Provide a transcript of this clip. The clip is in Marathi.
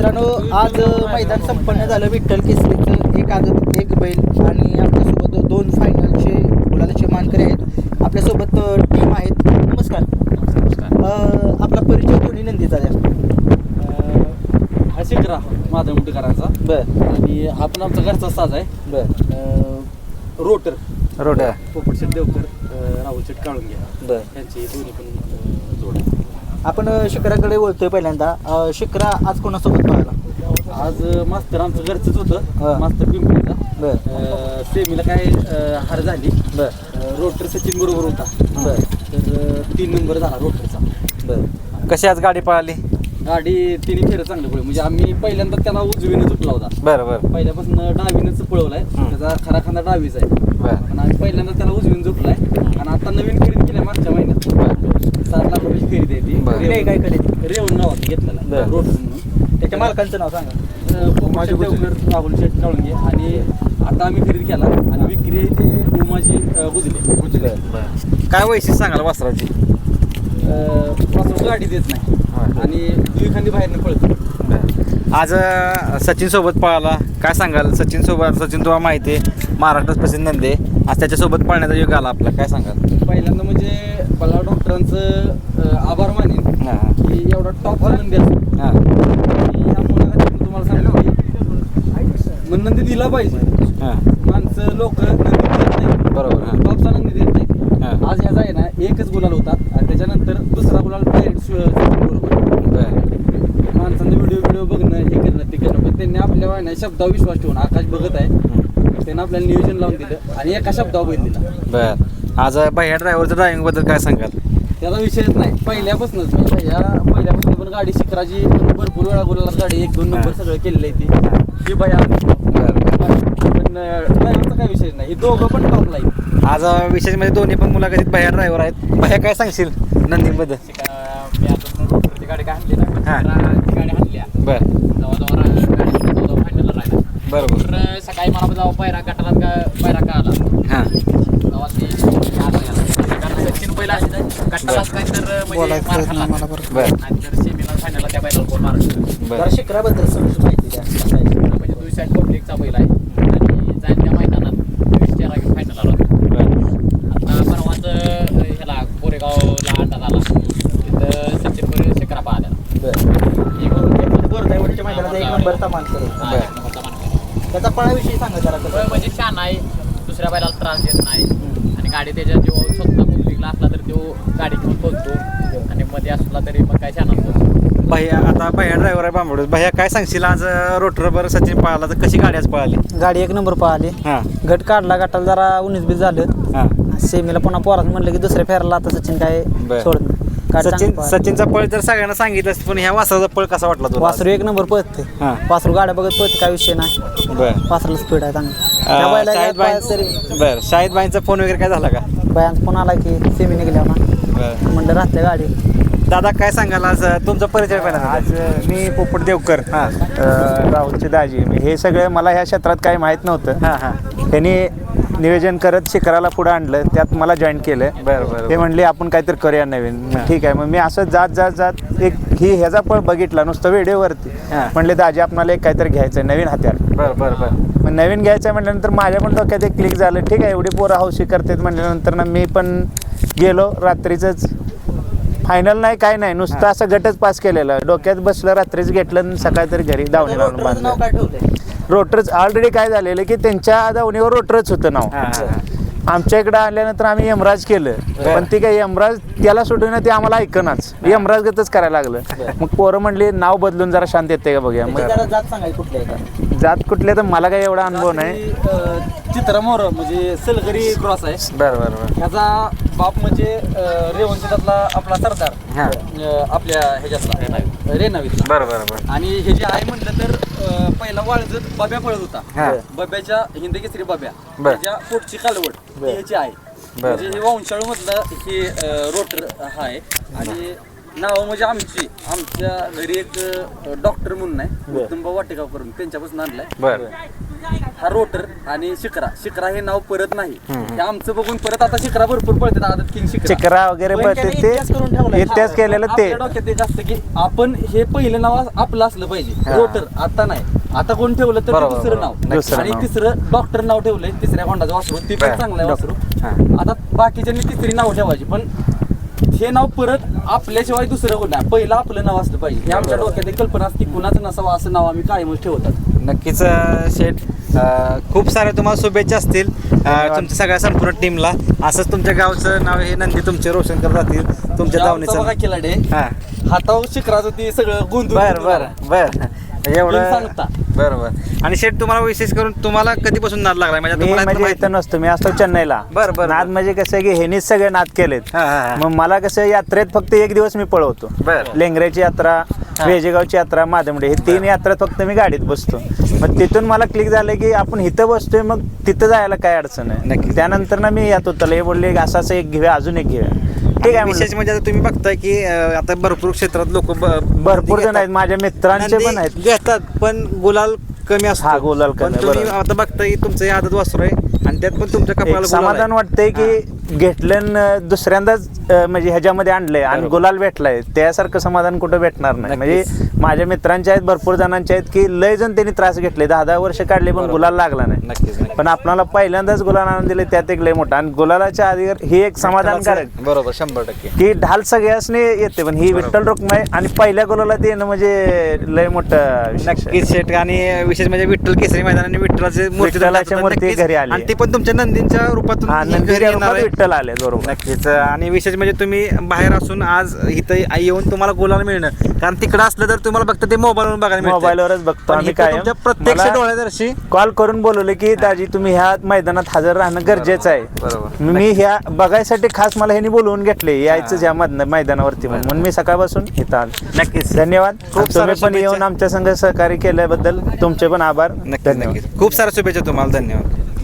मित्रांनो, आज मैदान संपन्न झालं. विठ्ठल केसरीचं एक आदत एक बैल आणि आपल्यासोबत 2 फायनलचे गुलालाचे मानकरी आहेत. आपल्यासोबत टीम आहेत. नमस्कार. आपला परिचय दोन्ही नंदीचा द्या. हा शिकरा माझा मुंडेकरांचा. बरं. आणि हा पण आमचा घरचा साज आहे. बरं. रोटर पोपटशेट देवकर, राहुलशेट काढून घ्या. बरं. त्यांची दोन्ही पण जोड आहे. आपण शिखराकडे बोलतोय पहिल्यांदा. शिखरा आज कोणासोबत पाहिला? आज मास्तर आमचं घरचंच होतं. हां. मास्तर पिंपळीचा. बरं. सेमीला काय हार झाली. बरं. रोटर सचिन बरोबर होता. बरं. तर 3 नंबर झाला रोटरचा. बरं. कशी आज गाडी पळाली? गाडी तिन्ही फेरं चांगलं पळली. म्हणजे आम्ही पहिल्यांदा त्याला उजवीनं चुकला होता. बरं बरं पहिल्यापासून डावीनंच पळवलाय. त्याचा खरा खांदा डावीचा आहे. बरं. पण आम्ही पहिल्यांदा त्याला उजवीन झोपलाय. आणि आता नवीन खरेदी केल्या मागच्या महिन्यात. 7 लाख रुपयाची खरेदी आहे ती. नाही काय खरेदी? रेवण नावात घेतलेला बरं. रोड म्हणून. त्याच्या मालकांचं नाव सांगा. पोपटशेट देवकर, राहुल शेट काळुंगे. आणि आता आम्ही खरेदी केला आणि विक्री आहे ते उमाजी गुजले. काय वैशिष्ट्य सांगाल वासराची? वासरू गाडी देत नाही आणि दुईखांदी बाहेरनं पळतो. आज सचिन सोबत पळाला. काय सांगाल सचिन तुम्हाला माहिती आहे महाराष्ट्रात प्रसिद्ध नंदी आहे. आज त्याच्यासोबत पळण्याचा योग आला आपला. काय सांगाल? पहिल्यांदा म्हणजे मला डॉक्टरांचं आभार मानेन हां की एवढा टॉप नंदी असतो. हां ह्या मुलाखतीतून तुम्हाला सांगतो की मग नंदी दिला पाहिजे. हां माणसं लोक नंदी देत नाही. बरोबर. हां टॉपचा नंदी देत नाही. हां. आज ह्याचा आहे ना एकच गुलाल होता आणि त्याच्यानंतर दुसरा गुलाल डायरेक्ट बरोबर. बरं. माणसांना व्हिडिओ बघणं हे करणं ते करणं. पण त्यांनी आपल्या वाहण्या शब्दावर विश्वास ठेवून आकाश बघत आहे. त्यांना आपल्याला नियोजन लावून दिलं आणि एका शब्दावर बैल दिला. बरं. आज भैया ड्रायव्हरचं ड्रायव्हिंगबद्दल काय सांगाल? त्याचा विषयच नाही. पहिल्यापासूनच पहिल्यापासून पण गाडी शिखराची भरपूर वेळा गुलाला गाडी 1-2 नंबर सगळं केलेलं आहे ती भैया. पण ड्रायव्हरचा काय विषय नाही. हे दोघं पण टॉपला आहेत. आज विशेष म्हणजे दोन्ही पण मुलाखतीत भैया ड्रायव्हर आहेत. भैया काय सांगशील नंदीबद्दल? मी आता ती गाडी काय आणली ना. हां. गाडी आणल्या बरं जवळ फायनलला राहिला. बरोबर. तर सकाळी मला जेव्हा पायरा का आला हां तेव्हा ती कारण सचिन पहिला कट्टालाच काय तर म्हणजे मार खाल्ला. बरं आणि तर सेमीला फायनलला त्या बैलाला कोण मारलं. बरं. जरा शिखराबद्दल सविस्तर माहिती द्या. म्हणजे 2 साईड पब्लिकचा बैल आहे आणि जाईल त्या मैदानात 20 चेहरा घेऊन फायनल आला. आता परवाच ह्याला कोरेगावला अंडा झाला. तिथं सचिन बरोबर शिखरा पाहिला. गोरधाईवाडीच्या मैदानाचा 1 नंबरचा मानकरी. त्याचा पळाविषयी सांगा जरा. कसं म्हणजे छान आहे. दुसऱ्या बैलाला त्रास देत नाही आणि गाडी त्याच्या जेव्हा स्वतः मुलीला असला तरी तो गाडी घेऊन पोहोचतो आणि मध्ये असला तरी मग काय छान असतो. भैया आता भैया ड्रायव्हर आहे बांबडू. भैया काय सांगशील आज रोटरवर सचिन पळाला तर कशी गाडी आज पळाली? गाडी 1 नंबर पळाली. हां गट काढला. गटाला जरा 19-20 झालं. हां. सेमीला पुन्हा पोरात म्हणलं की दुसऱ्या फेराला आता सचिन काय बरं. सोडत नाही. गाडी चांगली पळाली. सचिनचा पळ तर सगळ्यांना सांगितलं पण ह्या वासराचा पळ कसा वाटला तुला? वासरू 1 नंबर पळते. हां. वासरू गाड्या बघत पळते. काय विषय नाही. बरं. वासराला स्पीड आहे चांगली. त्या बैलाला शाहिद पाय तरी बरं शाहिद बाईंचा फोन वगैरे काय झाला का? बायांचा फोन आला की सेमी निघल्या ना बरं. म्हणलं राहते गाडी. दादा काय सांगाल आज तुमचा परिचय पहिला? आज मी पोपट देवकर, हां राहुलचे दाजी. हे सगळं मला ह्या क्षेत्रात काही माहीत नव्हतं. हां हां त्यांनी नियोजन करत शिखराला पुढं आणलं. त्यात मला जॉईन केलं. बरं बरं. ते म्हणले आपण काहीतरी करूया नवीन. ठीक आहे. मग मी असं जात एक ह्याचा पळ बघितला नुसतं व्हिडिओवरती. हां. म्हणले दाजी आपणाला एक काहीतरी घ्यायचं आहे नवीन हत्यार. बरं बरं बरं. मग नवीन घ्यायचं म्हटल्यानंतर माझ्या पण डोक्यात एक क्लिक झालं. ठीक आहे एवढी पोरं हौशी करतात म्हटल्यानंतर ना मी पण गेलो. रात्रीचंच फायनल नाही काय नाही नुसतं असं गटच पास केलेलं. डोक्यात बसलं रात्रीच घेतलं आणि सकाळी तरी घरी दावणी लावून रोटरचं नाव बांधलं. काय ठेवलंय? रोटरच ऑलरेडी काय झालेलं की त्यांच्या दावणीवर रोटरच होतं नाव. हां हां आमच्या इकडं आल्यानंतर आम्ही यमराज केलं. पण ती काय यमराज त्याला सोडून ते आम्हाला ऐकनाच. यमराज गतच करायला लागलं. मग पोरं म्हणली नाव बदलून जरा शांत येते का बघूया. त्याची मग जरा जात सांगायची कुठल्या आहे? जात कुठले तर मला काही एवढा अनुभव नाही. चित्रमोर म्हणजे सलगरी क्रॉस आहे. बरं बरं बरं. ह्याचा बाप म्हणजे रेवणशेतातला आपला सरदार. हां. आपल्या ह्याच्यातला रेणावीतला. बरं बरं बरं. आणि हे जे आहे म्हटलं तर पहिला वाळजत बब्या पळत होता. हां. बब्याच्या हिंद केसरी बब्या बरं. त्याच्या पोटची कालवड ह्याची आहे. म्हणजे हे वंशाळू मधलं हे रोटर हा आहे. आणि नाव म्हणजे आमच्या घरी एक डॉक्टर म्हणून आहे उत्तमभाऊ वाटेगावकर त्यांच्यापासून आणलाय. बरं हा रोटर आणि शिकरा हे नाव परत नाही. हे आमचं बघून परत आता शिकरा भरपूर पळतात. आदत किंग चिकरा वगैरे पण पळते त्याने ते इतिहास करून ठेवलाय. इतिहास केलेलं ते आपल्या डोक्यात एक असतं की आपण हे पहिलं नाव आपलं असलं पाहिजे. रोटर आता नाही, आता कोण ठेवलं तर ते बरोबर, दुसरं नाव. दुसरं आणि नाव. तिसरं डॉक्टर नाव ठेवलंय तिसऱ्या खोंडाचं वासरू, ती पण बरं. चांगलं आहे वासरू. हा. आता बाकीच्यांनी तिसरी नाव ठेवायची, पण हे नाव परत आपल्याशिवाय दुसरं कोण नाही, पहिलं आपलं नाव असलं पाहिजे. हे आमच्या डोक्यात एक कल्पना असते, कुणाचं नसावं असं नाव आम्ही कायमच ठेवतात. नक्कीच शेठ खूप साऱ्या तुम्हाला शुभेच्छा असतील तुमच्या सगळ्या संपूर्ण टीमला. असंच तुमच्या गावचं नाव हे नंदी तुमचे रोशन करत जातील तुमच्या बघा धावणीचं. केला डे हा हातावर शिखराचं ते सगळं गोंधळ बर बर बर एवढं सांगता. बरोबर. आणि शेठ तुम्हाला विशेष करून तुम्हाला कधीपासून नाद लागला म्हणजे मी तुम्हाला म्हणजे माहिती- इथं नसतो, मी असतो चेन्नईला. बरं, बरं, नाद बरं. म्हणजे कसं आहे की ह्यांनीच सगळे नाद केलेत. हा, हा, हा. मग मला कसं यात्रेत फक्त एक दिवस मी पळवतो. बरं. लेंगऱ्याची यात्रा, वेजेगावची यात्रा, माधवडे, हे 3 यात्रेत फक्त मी गाडीत बसतो. मग तिथून मला क्लिक झालं की आपण इथं बसतोय, मग तिथं जायला काय अडचण आहे. नक्की. त्यानंतर ना मी यात होतं, हे बोलले असं असं एक घेऊया, अजून एक घेऊया. ठीक आहे विशेष म्हणलं. म्हणजे आता तुम्ही बघताय की आता भरपूर क्षेत्रात लोक भरपूर जण आहेत, माझ्या मित्रांचे पण आहेत. घेतात पण गुलाल कमी असतो. हा, गुलाल पण कमी, तुम्ही बरोबर. आता बघताय तुमचं हे आदत वासरू आहे आणि त्यात पण तुमच्या एक कपाळाला समाधान वाटतंय की घेतलं न दुसऱ्यांदाच म्हणजे ह्याच्यामध्ये आणलंय आणि बरोबर. गुलाल भेटलाय, त्यासारखं समाधान कुठं भेटणार नाही. म्हणजे माझ्या मित्रांचे आहेत, भरपूर जणांचे आहेत की लय जण त्यांनी त्रास घेतले, 10-10 वर्ष काढले पण बरोबर. गुलाल लागला नाही. नक्कीच, नक्कीच. पण आपल्याला पहिल्यांदाच गुलाल आणून दिले, त्यात एक लय मोठा. आणि गुलालाच्या आधी ही एक समाधानकारक बरोबर 100%. की ढाल सगळ्यासने येते, पण ही विठ्ठल रुक्माई आणि पहिल्या गुलाला ते येणं म्हणजे लय मोठं विशेष आहे. नक्कीच शेट. आणि विशेष म्हणजे विठ्ठल केसरी मैदान आणि विठ्ठलाचे विठ्ठलाची मूर्ती घरी आली. आणि ते पण तुमच्या नंदींच्या रूपातून हा, घरी नंदीच्या येणार रूपात आहे. विठ्ठल आले, बरोबर. नक्कीच. आणि विशेष म्हणजे तुम्ही बाहेर असून आज इथं येऊन तुम्हाला गुलाल मिळणं, कारण तिकडं असलं तर तुम्हाला फक्त ते मोबाईलवरून बघायला मिळतं. मोबाईलवरच बघतो पण आम्ही इथं कायम. तुमच्या प्रत्यक्ष मला डोळ्यादर्शी कॉल करून बोलवले की दाजी तुम्ही ह्या मैदानात हजर राहणं गरजेचं आहे. बरोबर. मी ह्या बघायसाठी खास मला ह्यांनी बोलवून घेतले, यायचं ह्या मैदानावरती म्हणून मी सकाळपासून इथं आलो. नक्कीच. धन्यवाद. खूप तुम्ही साऱ्या पण शुभेच्छा. येऊन आमच्या संघ सहकार्य केल्याबद्दल तुमचे पण आभार. नक्कीच धन्यवाद. नक्कीच. खूप साऱ्या शुभेच्छा तुम्हाला. धन्यवाद.